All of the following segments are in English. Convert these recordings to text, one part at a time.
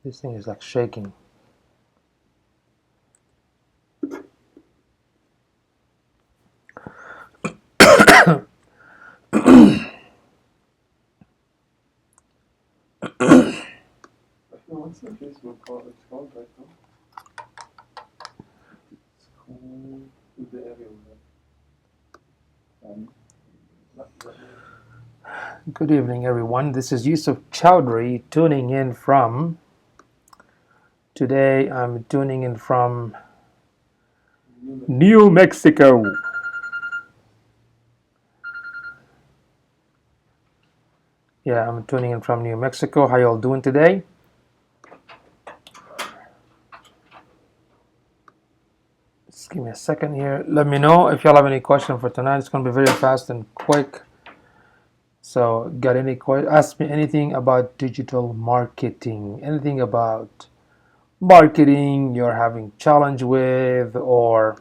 This thing is like shaking. What's the Facebook called? It's called right now. It's called the area. Good evening, everyone. This is Yusuf Chowdhury tuning in from. Today, I'm tuning in from New Mexico. Yeah, I'm tuning in from New Mexico. How y'all doing today? Just give me a second here. Let me know if y'all have any question for tonight. It's going to be very fast and quick. So, got any question? Ask me anything about digital marketing, anything about marketing you're having challenge with, or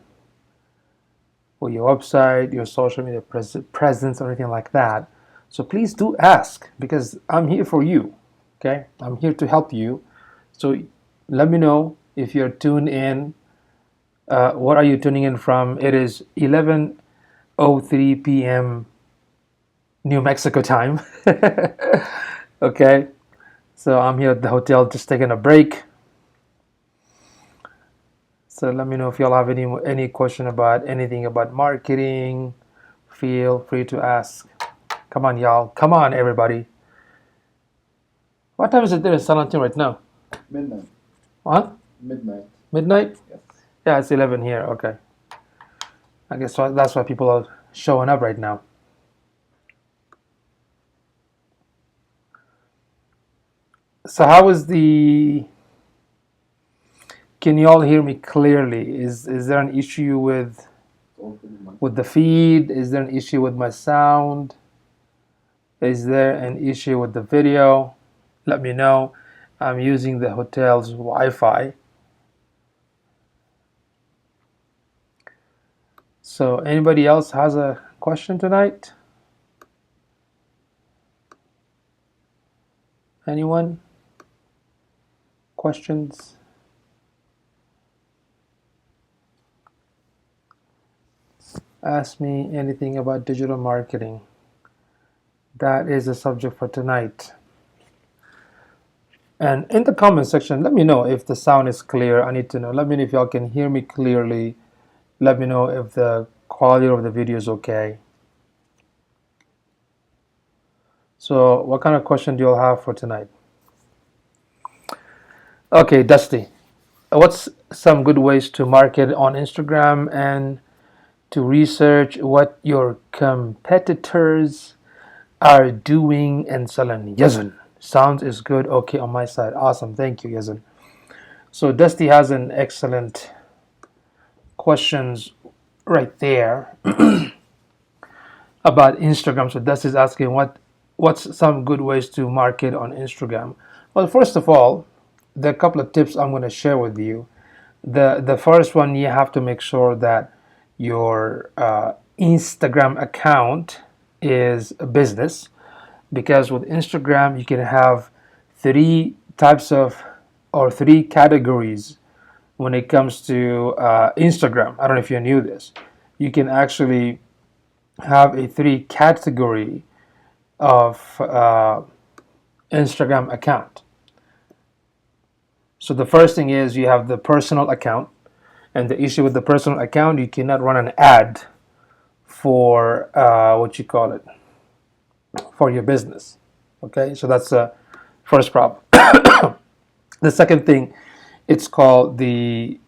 your website, your social media presence, or anything like that. So please do ask because I'm here for you. Okay, I'm here to help you. So let me know if you're tuned in. What are you tuning in from? It is 11:03 p.m. New Mexico time. Okay, so I'm here at the hotel just taking a break. So let me know if y'all have any question about anything about marketing. Feel free to ask. Come on, y'all. Come on, everybody. What time is it there in San Antonio right now? Midnight. What? Midnight. Midnight? Yes. Yeah, it's 11 here. Okay. I guess that's why people are showing up right now. So how is the... Can you all hear me clearly? Is there an issue with the feed? Is there an issue with my sound? Is there an issue with the video? Let me know. I'm using the hotel's Wi-Fi. So anybody else has a question tonight? Anyone? Questions? Ask me anything about digital marketing. That is the subject for tonight. And in the comment section, let me know if the sound is clear. I need to know. Let me know if y'all can hear me clearly. Let me know if the quality of the video is okay. So what kind of question do y'all have for tonight? Okay, Dusty. What's some good ways to market on Instagram and to research what your competitors are doing and selling? Yazan. Sounds is good. Okay, on my side. Awesome. Thank you, Yazan. So Dusty has an excellent questions right there about Instagram. So Dusty's asking what's some good ways to market on Instagram. Well, first of all, there are a couple of tips I'm going to share with you. The first one, you have to make sure that your Instagram account is a business, because with Instagram you can have three types of or three categories when it comes to Instagram. I don't know if you knew this. You can actually have a three category of Instagram account. So the first thing is you have the personal account, and the issue with the personal account, you cannot run an ad for what you call it, for your business. Okay, so that's the first problem. The second thing, it's called the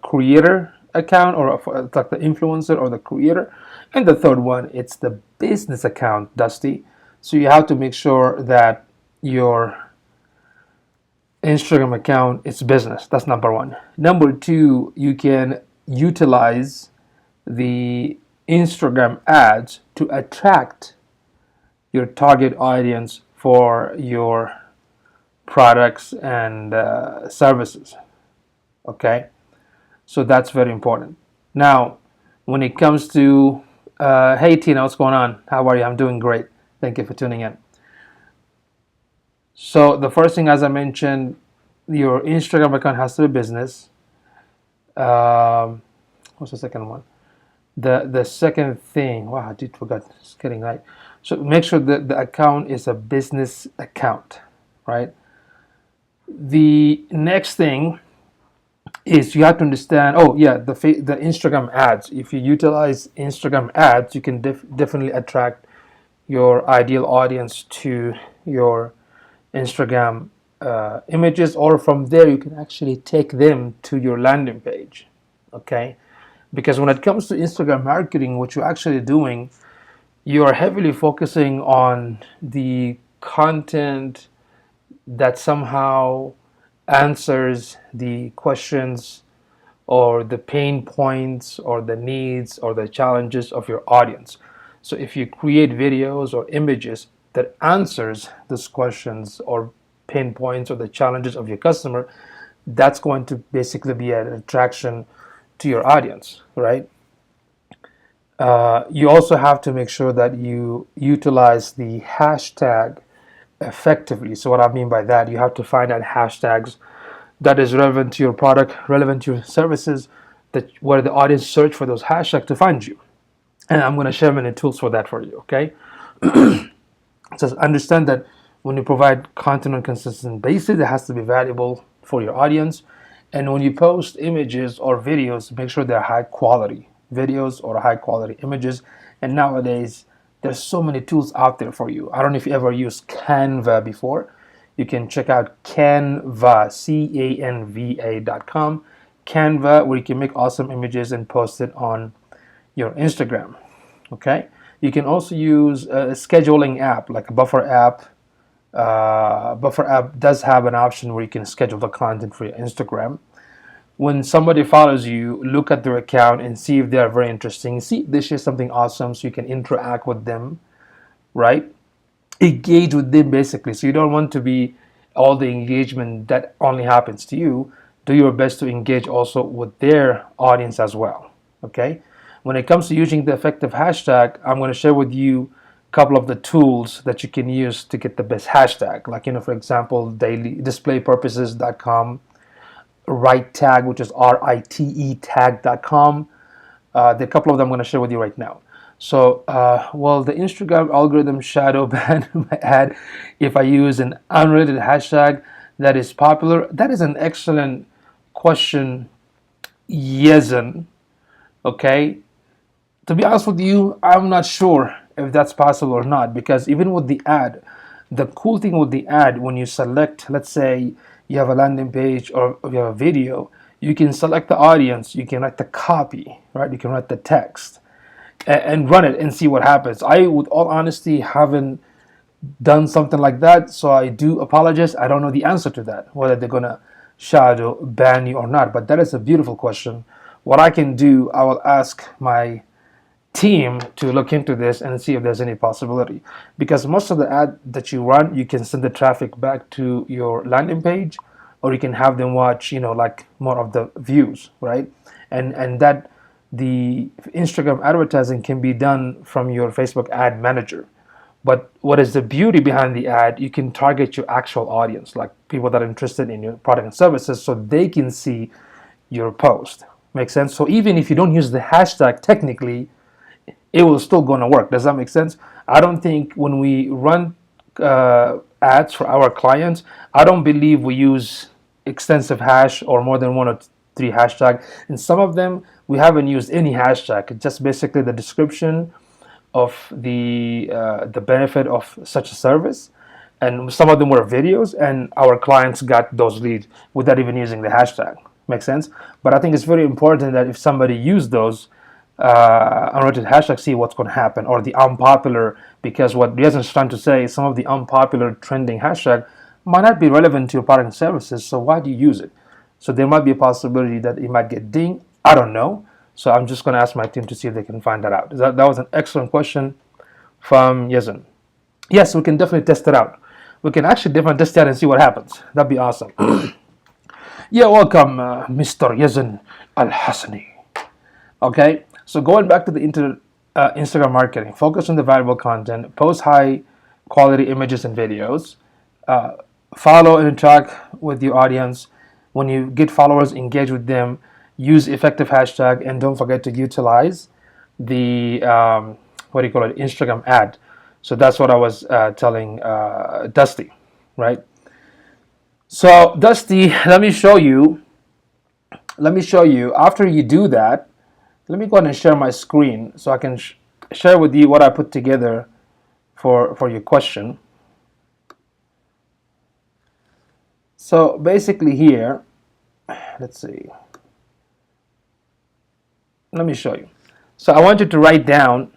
creator account, or like the influencer or the creator. And the third one, it's the business account, Dusty. So you have to make sure that your Instagram account is business. That's number one. Number two, you can utilize the Instagram ads to attract your target audience for your products and services. Okay, so that's very important. Now, when it comes to hey Tina, what's going on? How are you? I'm doing great. Thank you for tuning in. So the first thing, as I mentioned, your Instagram account has to be business. Um, what's the second one? The second thing, wow, I did forget. It's getting right. So make sure that the account is a business account, right? The next thing is you have to understand. Oh yeah, the Instagram ads. If you utilize Instagram ads, you can definitely attract your ideal audience to your Instagram images, or from there you can actually take them to your landing page. Okay, because when it comes to Instagram marketing, what you're actually doing, you are heavily focusing on the content that somehow answers the questions or the pain points or the needs or the challenges of your audience. So if you create videos or images that answers those questions or pain points or the challenges of your customer, that's going to basically be an attraction to your audience, right? You also have to make sure that you utilize the hashtag effectively. So what I mean by that, you have to find out hashtags that is relevant to your product, relevant to your services, that where the audience search for those hashtags to find you. And I'm going to share many tools for that for you. Okay, so understand that when you provide content on a consistent basis, it has to be valuable for your audience. And when you post images or videos, make sure they're high quality videos or high quality images. And nowadays, there's so many tools out there for you. I don't know if you ever used Canva before. You can check out Canva, Canva.com. Canva, where you can make awesome images and post it on your Instagram. Okay. You can also use a scheduling app like a Buffer app. Buffer app does have an option where you can schedule the content for your Instagram. When somebody follows you, look at their account and see if they are very interesting. See if they share something awesome so you can interact with them, right? Engage with them basically. So you don't want to be all the engagement that only happens to you. Do your best to engage also with their audience as well. Okay. When it comes to using the effective hashtag, I'm going to share with you a couple of the tools that you can use to get the best hashtag. Like, for example, dailydisplaypurposes.com, Right Tag, which is RITE tag.com. There are a couple of them I'm going to share with you right now. So, well, the Instagram algorithm shadow ban my ad if I use an unrelated hashtag that is popular. That is an excellent question, Yezen. Okay, to be honest with you, I'm not sure if that's possible or not, because even with the ad, the cool thing with the ad, when you select, let's say you have a landing page or you have a video, you can select the audience, you can write the copy, right? You can write the text and run it and see what happens. I, with all honesty, haven't done something like that, so I do apologize. I don't know the answer to that, whether they're gonna shadow ban you or not. But that is a beautiful question. What I can do, I will ask my team to look into this and see if there's any possibility, because most of the ad that you run, you can send the traffic back to your landing page, or you can have them watch, like more of the views, right? And that the Instagram advertising can be done from your Facebook ad manager. But what is the beauty behind the ad? You can target your actual audience, like people that are interested in your product and services, so they can see your post. Make sense? So even if you don't use the hashtag, technically it will still gonna work. Does that make sense? I don't think when we run ads for our clients, I don't believe we use extensive hash or more than one or three hashtag. And some of them we haven't used any hashtag. It's just basically the description of the benefit of such a service, and some of them were videos, and our clients got those leads without even using the hashtag. Makes sense? But I think it's very important that if somebody used those unrelated hashtags, see what's going to happen, or the unpopular, because what Riaz is trying to say is some of the unpopular trending hashtag might not be relevant to your product and services, so why do you use it? So there might be a possibility that it might get dinged. I don't know. So I'm just going to ask my team to see if they can find that out. That was an excellent question from Yezen. Yes, we can definitely test it out. We can actually definitely test it out and see what happens. That'd be awesome. Yeah, welcome, Mr. Yezen Al-Hassani. Okay, so going back to the Instagram marketing, focus on the valuable content, post high quality images and videos. follow and interact with your audience. When you get followers, engage with them, use effective hashtag, and don't forget to utilize the what do you call it, Instagram ad. So that's what I was telling Dusty, right? So Dusty, let me show you. Let me show you. After you do that, let me go ahead and share my screen so I can share with you what I put together for your question. So basically here, let's see. Let me show you. So I want you to write down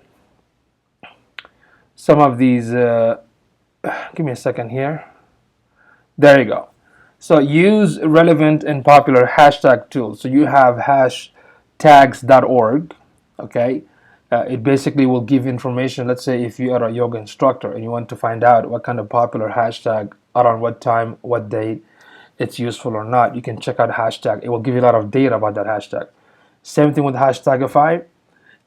some of these. Give me a second here. There you go. So use relevant and popular hashtag tools. So you have hashtags.org. Okay. It basically will give information. Let's say if you are a yoga instructor and you want to find out what kind of popular hashtag, around what time, what date it's useful or not, you can check out hashtag. It will give you a lot of data about that hashtag. Same thing with Hashtagify.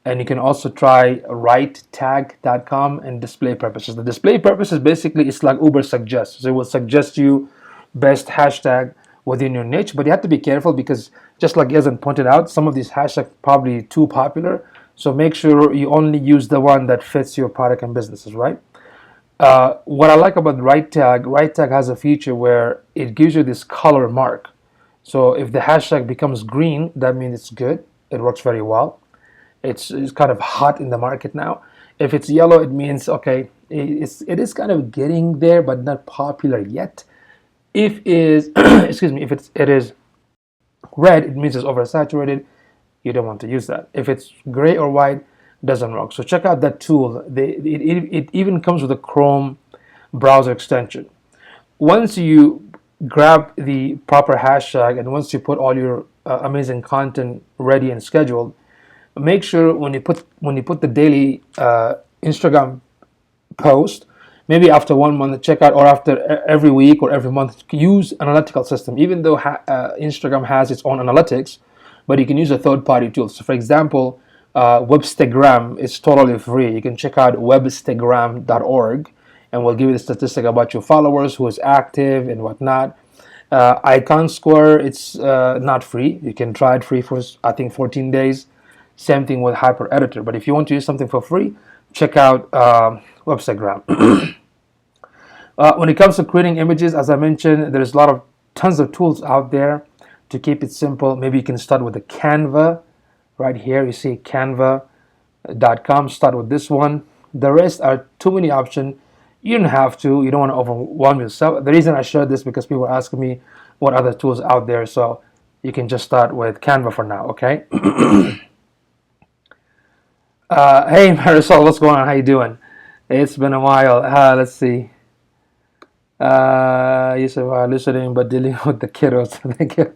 And you can also try writetag.com and display purposes. The display purposes basically it's like Uber suggests. So it will suggest you best hashtag within your niche, but you have to be careful because just like Yazan pointed out, some of these hashtags probably too popular. So make sure you only use the one that fits your product and businesses, right? What I like about Right Tag has a feature where it gives you this color mark. So if the hashtag becomes green, that means it's good. It works very well. It's kind of hot in the market now. If it's yellow, it means okay, it is kind of getting there, but not popular yet. If is excuse me, if it is red, it means it's oversaturated. You don't want to use that. If it's gray or white, doesn't work. So check out that tool. It even comes with a Chrome browser extension. Once you grab the proper hashtag and once you put all your amazing content ready and scheduled, make sure when you put the daily Instagram post, maybe after 1 month, check out, or after every week or every month, use analytical system. Even though Instagram has its own analytics, but you can use a third-party tool. So, for example, Webstagram is totally free. You can check out webstagram.org, and we'll give you the statistic about your followers, who is active and whatnot. Icon Square, it's not free. You can try it free for I think 14 days. Same thing with Hyper Editor. But if you want to use something for free, check out Webstagram. When it comes to creating images, as I mentioned, there's a lot of tons of tools out there to keep it simple. Maybe you can start with the Canva. Right here, you see canva.com. Start with this one. The rest are too many options. You don't have to. You don't want to overwhelm yourself. The reason I share this because people are asking me what other tools out there. So you can just start with Canva for now, okay? Hey Marisol, what's going on? How you doing? It's been a while. Let's see. You said listening but dealing with the kiddos. Thank you.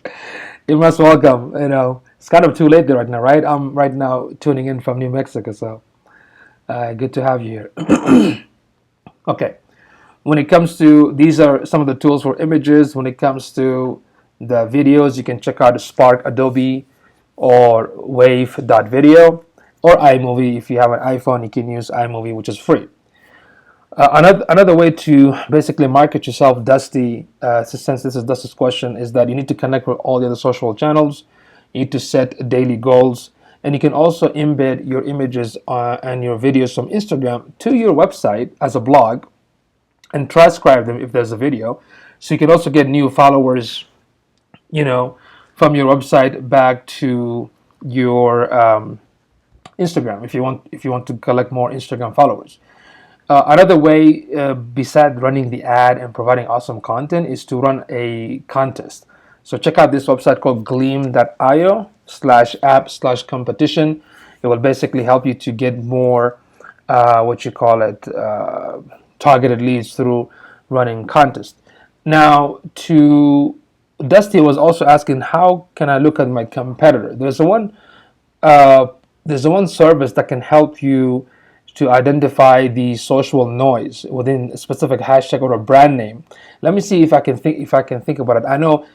You're most welcome. You know, it's kind of too late there right now, right? I'm right now tuning in from New Mexico, so good to have you here. Okay. When it comes to, these are some of the tools for images. When it comes to the videos, you can check out Spark Adobe or Wave.video or iMovie. If you have an iPhone, you can use iMovie, which is free. Another way to basically market yourself, Dusty, since this is Dusty's question, is that you need to connect with all the other social channels. You need to set daily goals, and you can also embed your images and your videos from Instagram to your website as a blog and transcribe them if there's a video. So you can also get new followers, you know, from your website back to your Instagram if you want to collect more Instagram followers. Another way, besides running the ad and providing awesome content, is to run a contest. So check out this website called gleam.io/app/competition. It will basically help you to get more, targeted leads through running contests. Now, Dusty was also asking, how can I look at my competitor? There's one service that can help you to identify the social noise within a specific hashtag or a brand name. Let me see if I can think about it. I know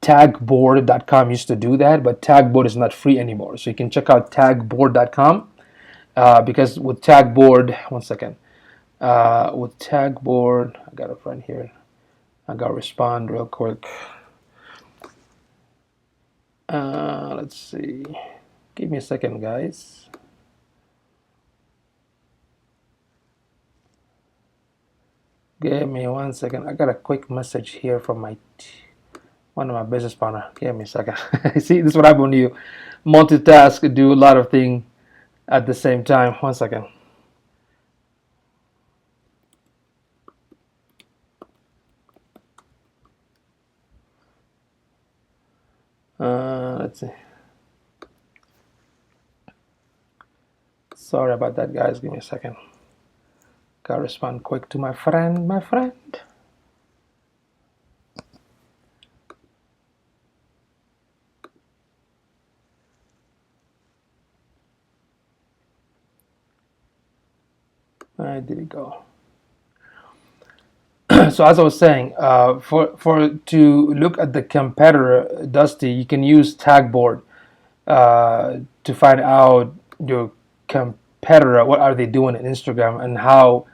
tagboard.com used to do that, but Tagboard is not free anymore. So you can check out tagboard.com because with Tagboard, one second. With Tagboard, I got a friend here. I gotta respond real quick. Let's see. Give me a second, guys. Give me 1 second. I got a quick message here from one of my business partner. Give me a second. See, this is what happens when you multitask, do a lot of things at the same time. 1 second. Let's see. Sorry about that, guys. Give me a second. Gotta respond quick to my friend. My friend. Where did it go? So as I was saying, for to look at the competitor, Dusty, you can use Tagboard to find out your competitor, what are they doing in Instagram, and how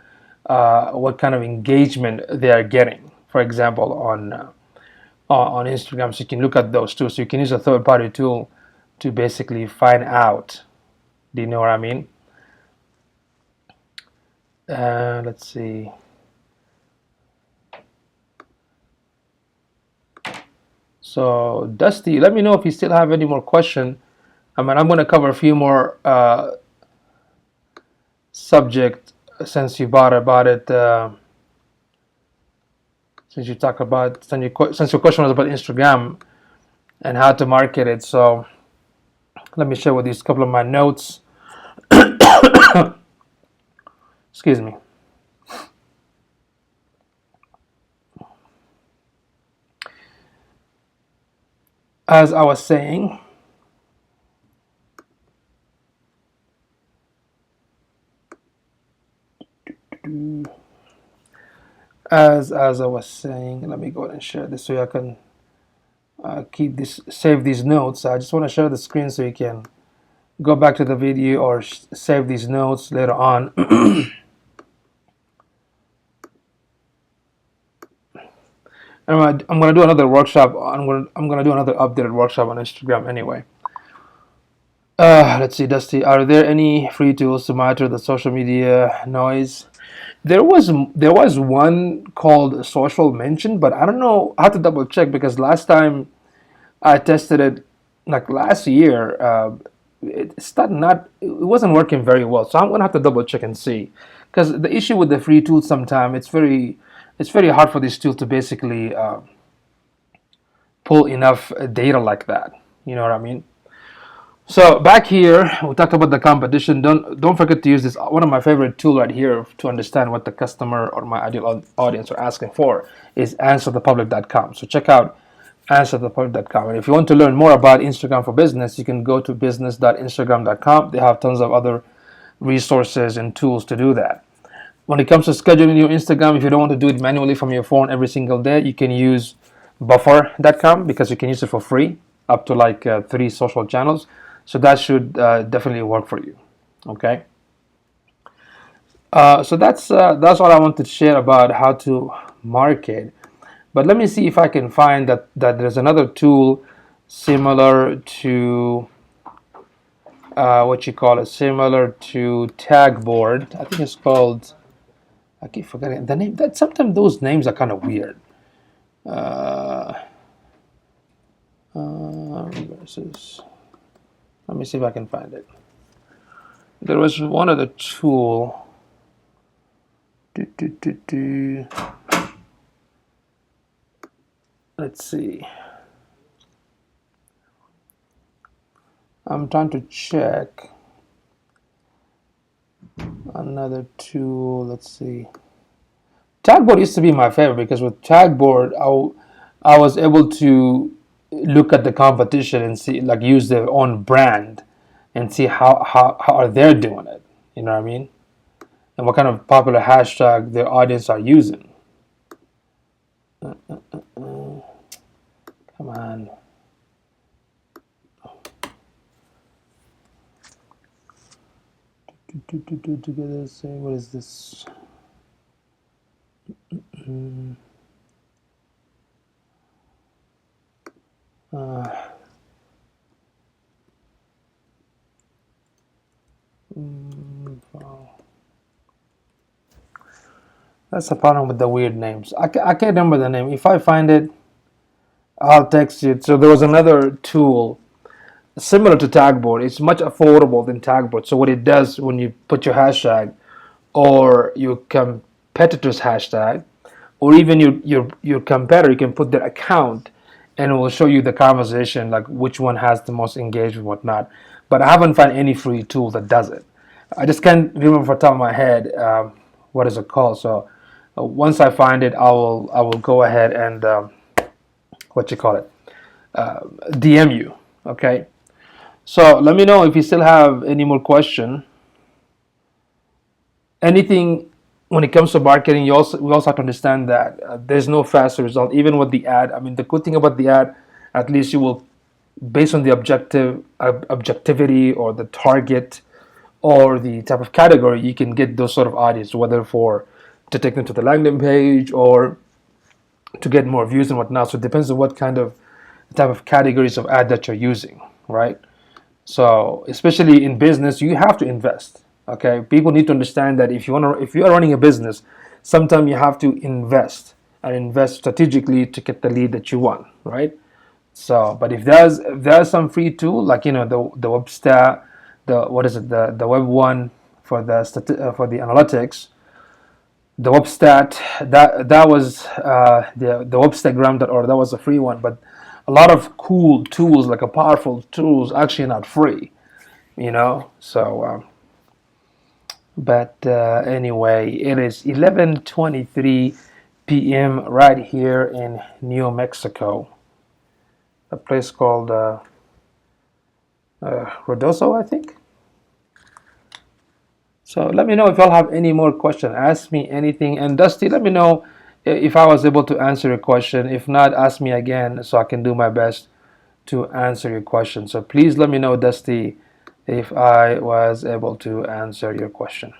what kind of engagement they are getting. For example, on Instagram, so you can look at those too. So you can use a third-party tool to basically find out. Do you know what I mean? Let's see. So Dusty, let me know if you still have any more question. I mean, I'm going to cover a few more subject since you bought about it. Since you talked about since your question was about Instagram and how to market it. So let me share with you a couple of my notes. Excuse me. As I was saying, as I was saying, let me go ahead and share this so I can save these notes. I just want to share the screen so you can go back to the video or save these notes later on. I'm gonna do another workshop. I'm gonna do another updated workshop on Instagram anyway. Let's see, Dusty. Are there any free tools to monitor the social media noise? There was one called Social Mention, but I don't know. I have to double check because last time I tested it, like last year, it wasn't working very well. So I'm gonna have to double check and see, because the issue with the free tools sometimes it's very hard for these tools to basically pull enough data like that. You know what I mean? So back here, we talked about the competition. Don't forget to use this one of my favorite tool right here to understand what the customer or my ideal audience are asking for is answerthepublic.com. So check out answerthepublic.com. And if you want to learn more about Instagram for business, you can go to business.instagram.com. They have tons of other resources and tools to do that. When it comes to scheduling your Instagram, if you don't want to do it manually from your phone every single day, you can use buffer.com because you can use it for free up to like 3 social channels. So that should definitely work for you. Okay. So that's all I want to share about how to market. But let me see if I can find that there's another tool similar to what you call it, similar to Tagboard. I think it's called. I keep forgetting the name. That sometimes those names are kind of weird. Uh, versus. Let me see if I can find it. There was one other tool. Let's see. I'm trying to check another tool. Let's see. Tagboard used to be my favorite because with Tagboard, I was able to look at the competition and see, like, use their own brand and see how are they doing it. You know what I mean? And what kind of popular hashtag their audience are using. Come on. Together, say, what is this? Uh, wow. That's the problem with the weird names. I can't remember the name. If I find it, I'll text you. So there was another tool similar to Tagboard. It's much affordable than Tagboard. So what it does when you put your hashtag or your competitor's hashtag, or even your competitor, you can put their account, and it will show you the conversation, like which one has the most engagement, whatnot. But I haven't found any free tool that does it. I just can't remember off the top of my head what is it called. So once I find it, I will go ahead and what you call it, DM you. Okay. So let me know if you still have any more question. Anything when it comes to marketing, we also have to understand that there's no fast result, even with the ad. I mean, the good thing about the ad, at least you will, based on the objectivity or the target or the type of category, you can get those sort of audience, whether for to take them to the landing page or to get more views and whatnot. So it depends on what kind of type of categories of ad that you're using, right? So especially in business, you have to invest. Okay, people need to understand that if you are running a business, sometimes you have to invest and invest strategically to get the lead that you want, right? So, but if there's some free tool like the Webstat, the what is it the Web one for the analytics, the Webstat that was the Webstagram.org, that was a free one, but a lot of cool tools like a powerful tools actually not free, so but anyway, it is 11:23 p.m. right here in New Mexico, a place called Rodoso, I think. So let me know if y'all have any more questions. Ask me anything. And Dusty, let me know if I was able to answer your question. If not, ask me again so I can do my best to answer your question. So please let me know, Dusty, if I was able to answer your question.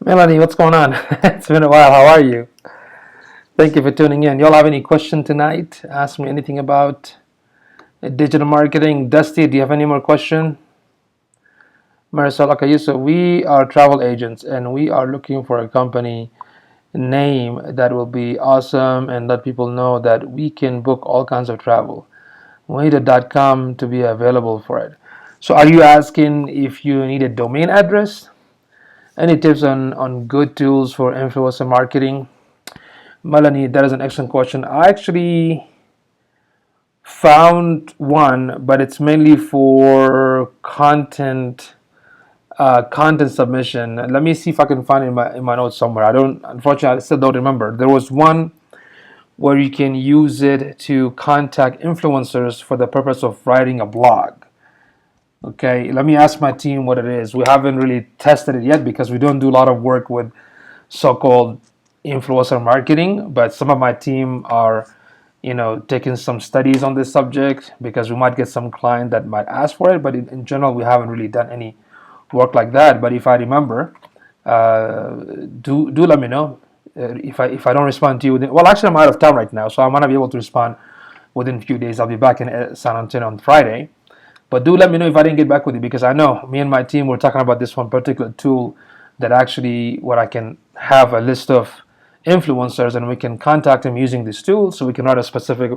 Melanie, what's going on? It's been a while. How are you? Thank you for tuning in. Y'all have any question tonight? Ask me anything about digital marketing. Dusty, do you have any more question? Marisol, okay, so we are travel agents and we are looking for a company name that will be awesome and let people know that we can book all kinds of travel. We need a .com to be available for it. So are you asking if you need a domain address? Any tips on good tools for influencer marketing? Melanie, that is an excellent question. I actually found one, but it's mainly for content submission. Let me see if I can find it in my notes somewhere. Unfortunately, I still don't remember. There was one where you can use it to contact influencers for the purpose of writing a blog. Okay, let me ask my team what it is. We haven't really tested it yet because we don't do a lot of work with so-called influencer marketing, but some of my team are, taking some studies on this subject because we might get some client that might ask for it, but in general, we haven't really done any work like that. But if I remember, uh, do let me know. If I don't respond to you well, actually, I'm out of town right now, so I might not be able to respond within a few days. I'll be back in San Antonio on Friday. But do let me know if I didn't get back with you because I know me and my team were talking about this one particular tool that actually where I can have a list of influencers and we can contact them using this tool so we can write a specific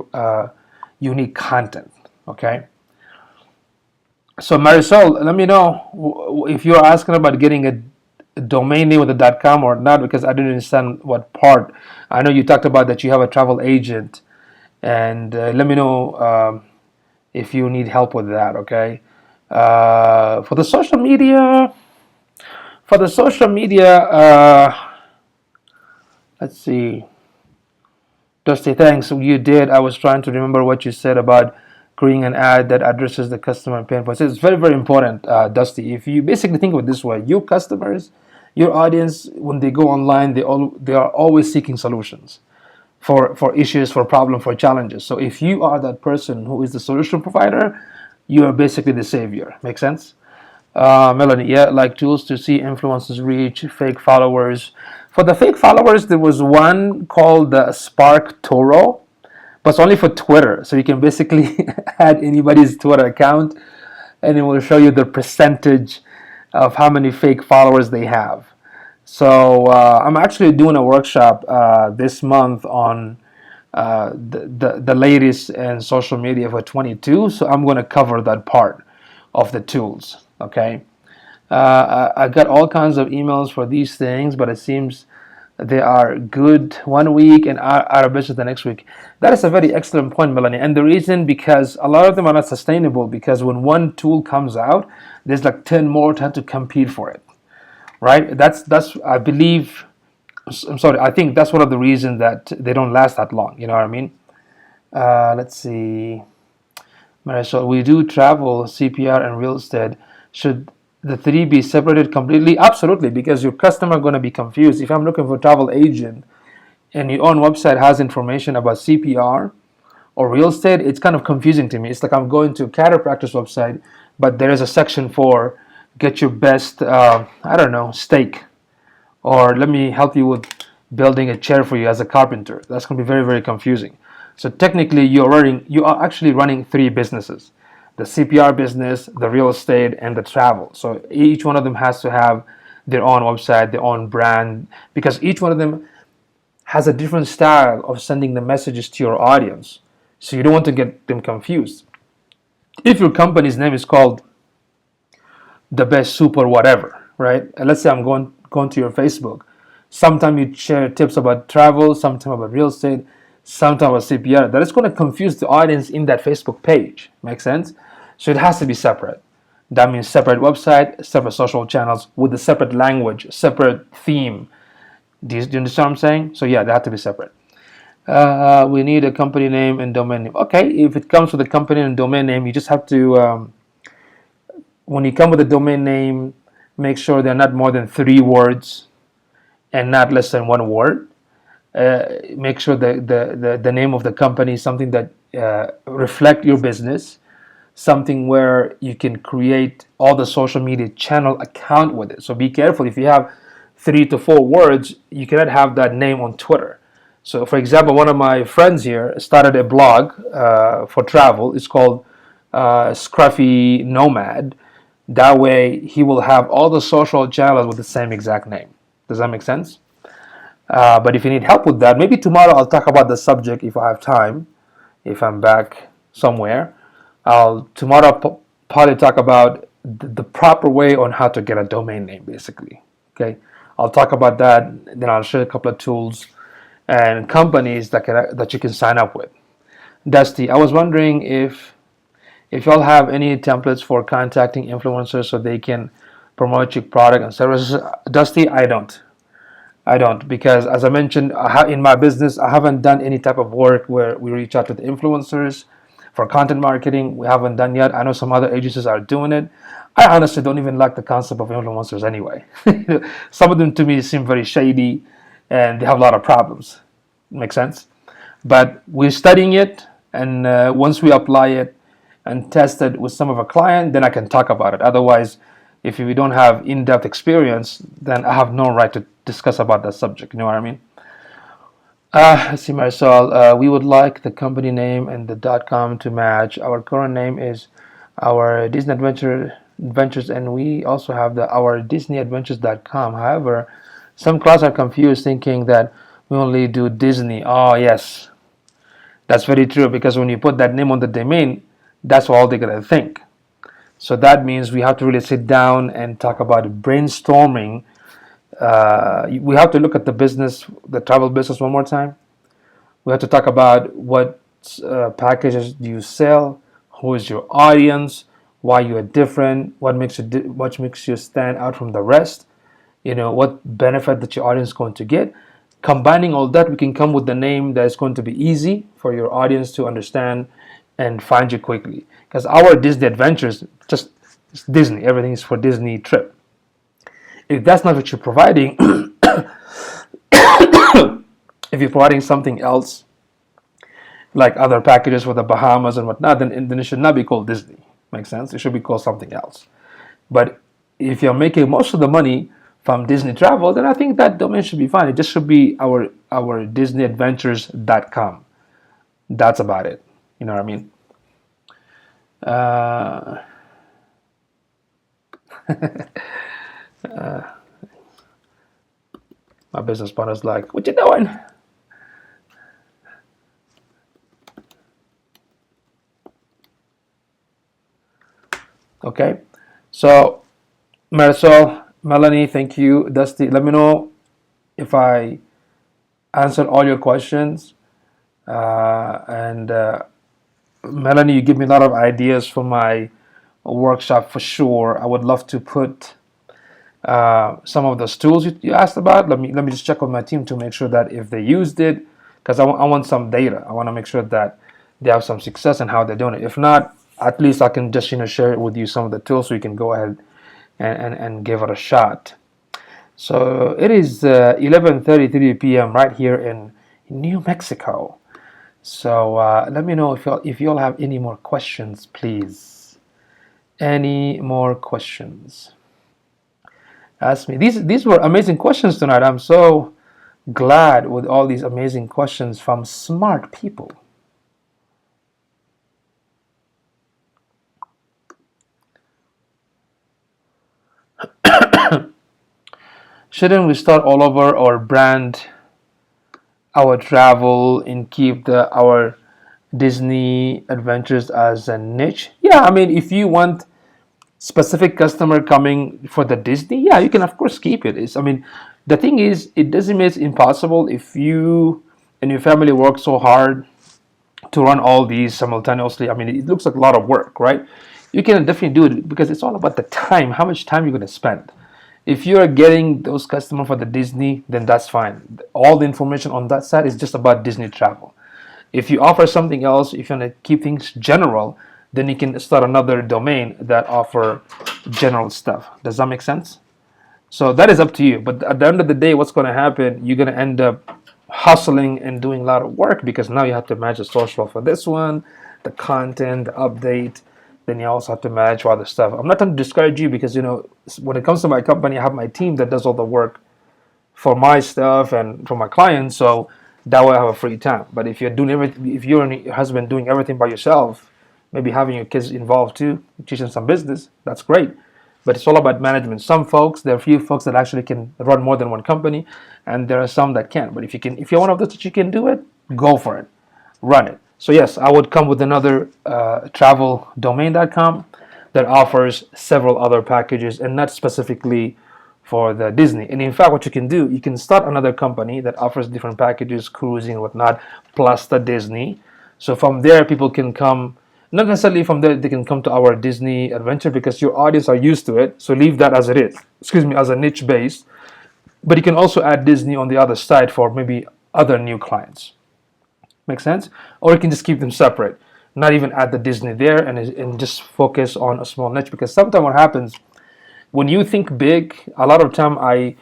unique content. Okay. So Marisol, let me know if you're asking about getting a domain name with a .com or not because I didn't understand what part. I know you talked about that you have a travel agent, and let me know if you need help with that. Okay. For the social media, let's see. Dusty, thanks. You did. I was trying to remember what you said about creating an ad that addresses the customer pain points. It's very, very important, Dusty. If you basically think of it this way, your customers, your audience, when they go online, they are always seeking solutions for issues, for problems, for challenges. So if you are that person who is the solution provider, you are basically the savior. Make sense? Melanie, yeah, like tools to see influencers reach fake followers. For the fake followers, there was one called the Spark Toro, but it's only for Twitter. So you can basically add anybody's Twitter account, and it will show you the percentage of how many fake followers they have. So I'm actually doing a workshop this month on the latest in social media for 22. So I'm going to cover that part of the tools. Okay. I got all kinds of emails for these things, but it seems they are good one week and out of business the next week. That is a very excellent point, Melanie. And the reason, because a lot of them are not sustainable, because when one tool comes out, there's like 10 more trying to compete for it, right? That's I believe. I'm sorry. I think that's one of the reasons that they don't last that long. You know what I mean? Let's see. Marisol, we do travel, CPR, and real estate. Should the three be separated completely? Absolutely, because your customer going to be confused. If I'm looking for a travel agent and your own website has information about CPR or real estate, it's kind of confusing to me. It's like I'm going to a chiropractor's website, but there is a section for get your best, I don't know, steak, or let me help you with building a chair for you as a carpenter. That's going to be very, very confusing. So technically, you are actually running three businesses: the CPR business, the real estate, and the travel. So each one of them has to have their own website, their own brand, because each one of them has a different style of sending the messages to your audience. So you don't want to get them confused. If your company's name is called the best super whatever, right? And let's say I'm going to your Facebook. Sometimes you share tips about travel, sometimes about real estate, sometimes about CPR. That is going to confuse the audience in that Facebook page. Make sense? So it has to be separate. That means separate website, separate social channels with a separate language, separate theme. Do you understand what I'm saying? So yeah, they have to be separate. We need a company name and domain name. Okay, if it comes with a company and domain name, you just have to, when you come with a domain name, make sure they're not more than 3 words and not less than 1 word. Make sure the name of the company is something that reflect your business, something where you can create all the social media channel account with it. So be careful. If you have 3 to 4 words, you cannot have that name on Twitter. So for example, one of my friends here started a blog for travel. It's called Scruffy Nomad. That way he will have all the social channels with the same exact name. Does that make sense? But if you need help with that, maybe tomorrow I'll talk about the subject if I have time, if I'm back somewhere. I'll tomorrow probably talk about the proper way on how to get a domain name, basically. Okay, I'll talk about that. Then I'll share a couple of tools and companies that you can sign up with. Dusty, I was wondering if y'all have any templates for contacting influencers so they can promote your product and services. Dusty, I don't, because as I mentioned, in my business, I haven't done any type of work where we reach out to the influencers for content marketing. We haven't done yet. I know some other agencies are doing it. I honestly don't even like the concept of influencers anyway. Some of them to me seem very shady and they have a lot of problems. Make sense? But we're studying it, and once we apply it and test it with some of our clients, then I can talk about it. Otherwise, if we don't have in-depth experience, then I have no right to discuss about that subject. You know what I mean? Let's see, Marisol. We would like the company name and the .com to match. Our current name is our Disney Adventures, and we also have our DisneyAdventures.com. However, some clients are confused, thinking that we only do Disney. Oh yes, that's very true, because when you put that name on the domain, that's all they're gonna think. So that means we have to really sit down and talk about brainstorming. We have to look at the travel business one more time. We have to talk about what packages do you sell, who is your audience, why you are different, what makes you stand out from the rest. What benefit that your audience is going to get. combining all that, we can come with the name that is going to be easy for your audience to understand and find you quickly. Because our Disney Adventures, just it's Disney, everything is for Disney trip. If that's not what you're providing, if you're providing something else, like other packages for the Bahamas and whatnot, then it should not be called Disney. Makes sense? It should be called something else. But if you're making most of the money from Disney Travel, then I think that domain should be fine. It just should be our DisneyAdventures.com. That's about it. You know what I mean? Uh, my business partner's like, "What you doing?" Okay. So Marisol, Melanie, thank you. Dusty, let me know if I answered all your questions. And Melanie, you give me a lot of ideas for my workshop for sure. I would love to put some of those tools you asked about. Let me just check with my team to make sure that if they used it, because I want some data. I want to make sure that they have some success and how they're doing it. If not, at least I can just share it with you some of the tools so you can go ahead and give it a shot. So it is 11:33 p.m. right here in New Mexico. So let me know if y'all have any more questions, please. Any more questions? Ask me. These were amazing questions tonight. I'm so glad with all these amazing questions from smart people. Shouldn't we start all over or brand our travel and keep our Disney adventures as a niche? Yeah, I mean, if you want specific customer coming for the Disney, yeah, you can of course keep it. I mean, the thing is, it doesn't mean it's impossible if you and your family work so hard to run all these simultaneously. I mean, it looks like a lot of work, right? You can definitely do it because it's all about the time, how much time you're going to spend. If you're getting those customers for the Disney, then that's fine. All the information on that side is just about Disney travel. If you offer something else, if you want to keep things general, then you can start another domain that offer general stuff. Does that make sense? So that is up to you. But at the end of the day, what's going to happen? You're going to end up hustling and doing a lot of work because now you have to manage the social for this one, the content, the update. Then you also have to manage other stuff. I'm not trying to discourage you because when it comes to my company, I have my team that does all the work for my stuff and for my clients. So that way I have a free time. But if you're doing everything, if you and your husband doing everything by yourself, maybe having your kids involved too, teaching some business, that's great. But it's all about management. There are a few folks that actually can run more than one company, and there are some that can't. But if you're one of those that you can do it, go for it, run it. So yes, I would come with another traveldomain.com that offers several other packages and not specifically for the Disney. And in fact, what you can do, you can start another company that offers different packages, cruising and whatnot, plus the Disney. So from there, people can come, not necessarily from there, they can come to our Disney adventure because your audience are used to it. So leave that as it is, as a niche base. But you can also add Disney on the other side for maybe other new clients. Make sense? Or you can just keep them separate, not even add the Disney there and just focus on a small niche. Because sometimes what happens, when you think big, a lot of time I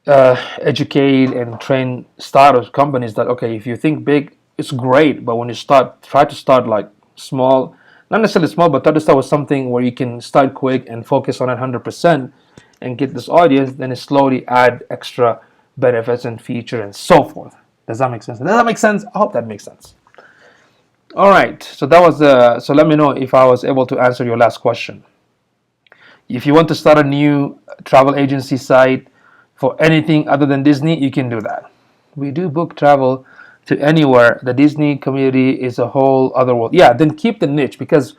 educate and train startup companies that, okay, if you think big, it's great. But when you try to start like small, not necessarily small, but try to start with something where you can start quick and focus on it 100% and get this audience, then it slowly add extra benefits and feature and so forth. Does that make sense? Does that make sense? I hope that makes sense. All right. So that was so let me know if I was able to answer your last question. If you want to start a new travel agency site for anything other than Disney, you can do that. We do book travel to anywhere. The Disney community is a whole other world. Yeah, then keep the niche because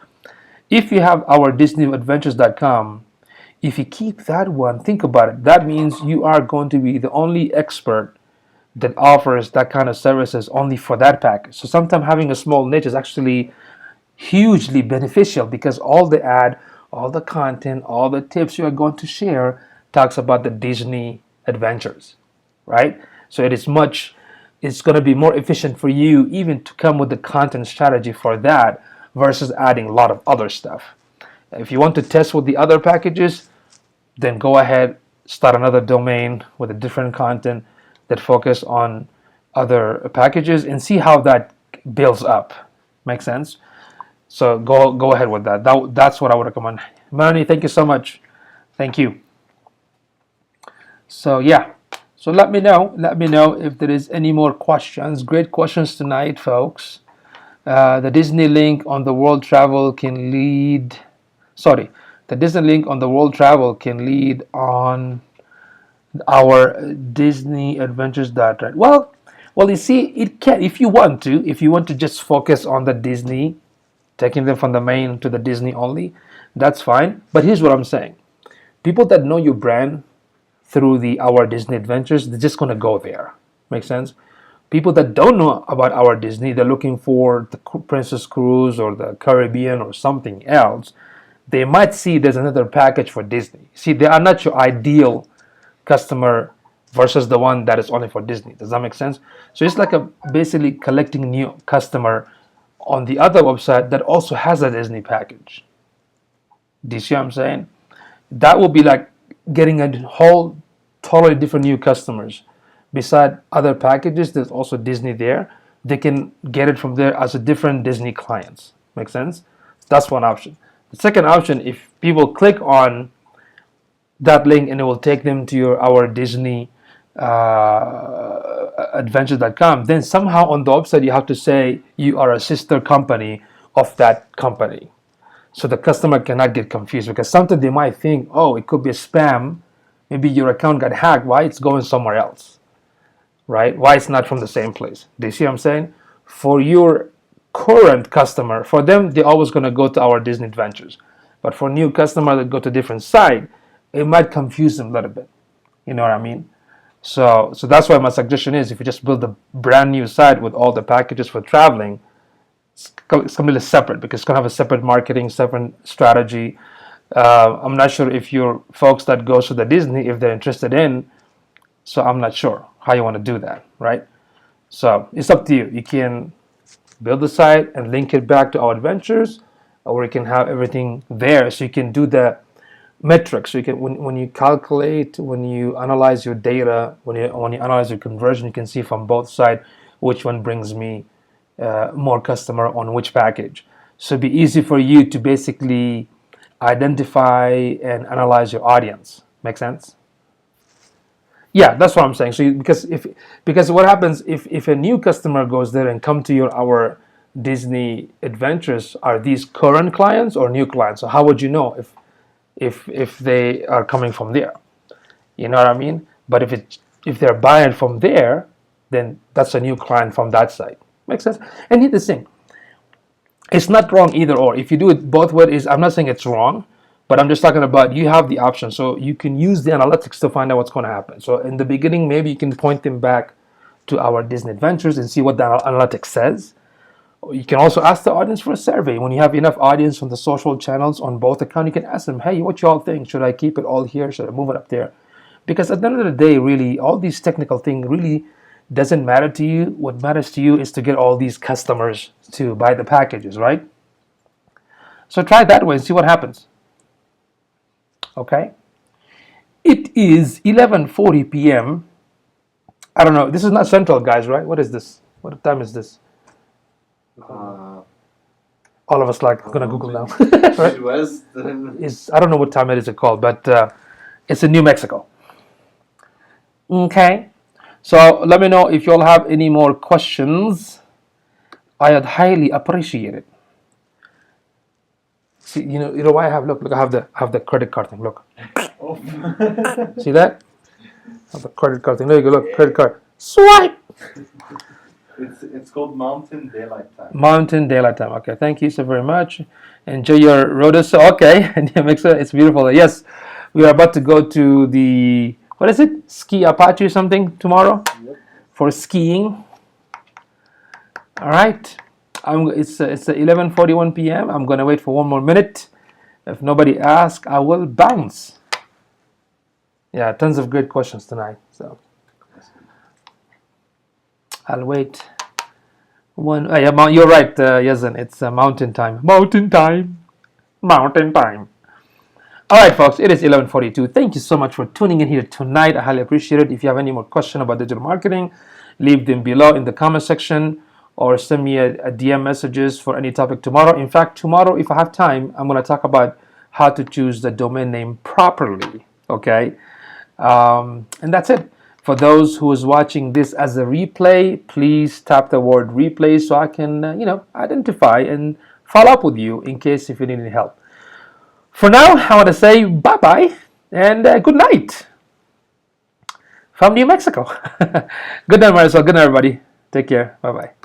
if you have our DisneyAdventures.com, if you keep that one, think about it. That means you are going to be the only expert that offers that kind of services only for that package. So sometimes having a small niche is actually hugely beneficial because all the all the content, all the tips you are going to share talks about the Disney adventures, right? So it's going to be more efficient for you even to come with the content strategy for that versus adding a lot of other stuff. If you want to test with the other packages, then go ahead, start another domain with a different content that focus on other packages and see how that builds up. Make sense? So go ahead with that. That's what I would recommend. Melanie, thank you so much. Thank you. So yeah. So let me know. Let me know if there is any more questions. Great questions tonight, folks. The Disney link on the world travel can lead. Sorry, the Disney link on the world travel can lead on our Disney Adventures dot right. Well, you see, it can if you want to. If you want to just focus on the Disney, taking them from the main to the Disney only, that's fine. But here's what I'm saying: people that know your brand through the Our Disney Adventures, they're just gonna go there. Make sense? People that don't know about Our Disney, they're looking for the Princess Cruise or the Caribbean or something else. They might see there's another package for Disney. See, they are not your ideal customer versus the one that is only for Disney. Does that make sense? So it's like a basically collecting new customer on the other website that also has a Disney package. Do you see what I'm saying? That will be like getting a whole totally different new customers. Beside other packages, there's also Disney there. They can get it from there as a different Disney clients. Make sense? That's one option. The second option, if people click on that link and it will take them to our Disney adventures.com, then somehow on the website you have to say you are a sister company of that company. So the customer cannot get confused because sometimes they might think, oh, it could be a spam. Maybe your account got hacked. Why it's going somewhere else, right? Why it's not from the same place? Do you see what I'm saying? For your current customer, for them, they're always going to go to our Disney Adventures. But for new customer that go to different site, it might confuse them a little bit. You know what I mean? So that's why my suggestion is if you just build a brand new site with all the packages for traveling, it's completely separate because it's going to have a separate marketing, separate strategy. I'm not sure if your folks that goes to the Disney, if they're interested in, so I'm not sure how you want to do that, right? So it's up to you. You can build the site and link it back to our adventures, or you can have everything there so you can do the metrics. So you can when you calculate, when you analyze your data, when you analyze your conversion, you can see from both sides which one brings me more customer on which package. So it'd be easy for you to basically identify and analyze your audience. Make sense? Yeah, that's what I'm saying. So because what happens if a new customer goes there and come to our Disney Adventures, are these current clients or new clients? So how would you know if they are coming from there? You know what I mean? But if they're buying from there, then that's a new client from that site. Makes sense? And here's the thing. It's not wrong either or. If you do it both ways, I'm not saying it's wrong, but I'm just talking about you have the option. So you can use the analytics to find out what's going to happen. So in the beginning, maybe you can point them back to our Disney Adventures and see what the analytics says. You can also ask the audience for a survey. When you have enough audience on the social channels on both accounts, you can ask them, hey, what y'all think? Should I keep it all here? Should I move it up there? Because at the end of the day, really, all these technical things really doesn't matter to you. What matters to you is to get all these customers to buy the packages, right? So try it that way and see what happens. Okay? It is 11:40 p.m. I don't know. This is not Central, guys, right? What is this? What time is this? All of us like gonna Google now. Right? Midwest. I don't know what time it is called, but it's in New Mexico. Okay. So let me know if you all have any more questions. I'd highly appreciate it. See, you know why I have look. I have the credit card thing. Look, Oh. see that? I have the credit card thing. There you go. Look, credit card. Swipe. It's called Mountain Daylight Time. Mountain Daylight Time. Okay, thank you so very much. Enjoy your road. Okay, it's beautiful. Yes, we are about to go to the what is it? Ski Apache or something tomorrow. Yep. For skiing. All right. It's 11:41 p.m. I'm gonna wait for one more minute. If nobody asks, I will bounce. Yeah, tons of great questions tonight. So I'll wait. Yeah, you're right, Yazan. It's mountain time. Mountain time. Mountain time. All right, folks, it is 11:42. Thank you so much for tuning in here tonight. I highly appreciate it. If you have any more questions about digital marketing, leave them below in the comment section or send me a DM messages for any topic tomorrow. In fact, tomorrow, if I have time, I'm going to talk about how to choose the domain name properly. Okay? And that's it. For those who is watching this as a replay, please tap the word replay so I can, identify and follow up with you in case if you need any help. For now, I want to say bye-bye and good night from New Mexico. Good night, Marisol. Good night, everybody. Take care. Bye-bye.